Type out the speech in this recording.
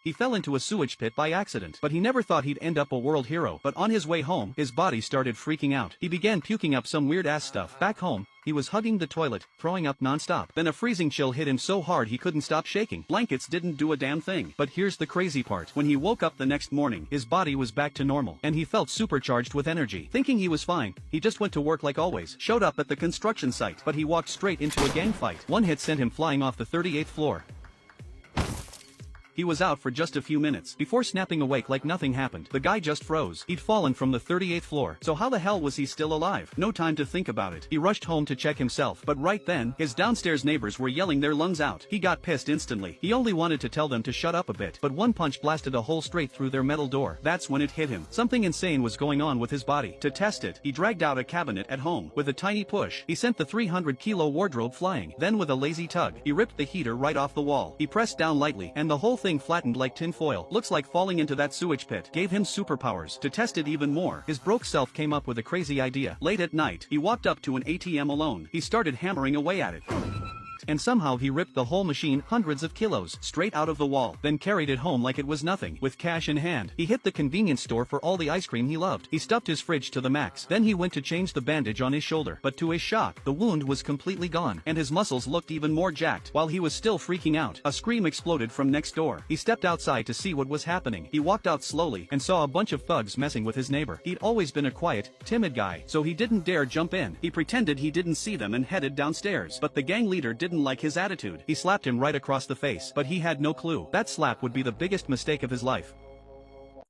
He fell into a sewage pit by accident, but he never thought he'd end up a world hero. But on his way home, his body started freaking out. He began puking up some weird ass stuff. Back home, he was hugging the toilet, throwing up non-stop. Then a freezing chill hit him so hard he couldn't stop shaking. Blankets didn't do a damn thing. But here's the crazy part. When he woke up the next morning, his body was back to normal, and he felt supercharged with energy. Thinking he was fine, he just went to work like always. Showed up at the construction site, but he walked straight into a gang fight. One hit sent him flying off the 38th floor. He was out for just a few minutes. Before snapping awake like nothing happened, the guy just froze. He'd fallen from the 38th floor. So how the hell was he still alive? No time to think about it. He rushed home to check himself, but right then, his downstairs neighbors were yelling their lungs out. He got pissed instantly. He only wanted to tell them to shut up a bit, but one punch blasted a hole straight through their metal door. That's when it hit him. Something insane was going on with his body. To test it, he dragged out a cabinet at home. With a tiny push, he sent the 300-kilo wardrobe flying. Then with a lazy tug, he ripped the heater right off the wall. He pressed down lightly, and the whole thing flattened like tin foil. Looks like falling into that sewage pit gave him superpowers. To test it even more, his broke self came up with a crazy idea. Late at night, he walked up to an ATM alone. He started hammering away at it. And somehow he ripped the whole machine, hundreds of kilos, straight out of the wall, then carried it home like it was nothing. With cash in hand, he hit the convenience store for all the ice cream he loved. He stuffed his fridge to the max. Then he went to change the bandage on his shoulder. But to his shock, the wound was completely gone, and his muscles looked even more jacked. While he was still freaking out, a scream exploded from next door. He stepped outside to see what was happening. He walked out slowly, and saw a bunch of thugs messing with his neighbor. He'd always been a quiet, timid guy, so he didn't dare jump in. He pretended he didn't see them and headed downstairs. But the gang leader didn't like his attitude. He slapped him right across the face, but he had no clue. That slap would be the biggest mistake of his life.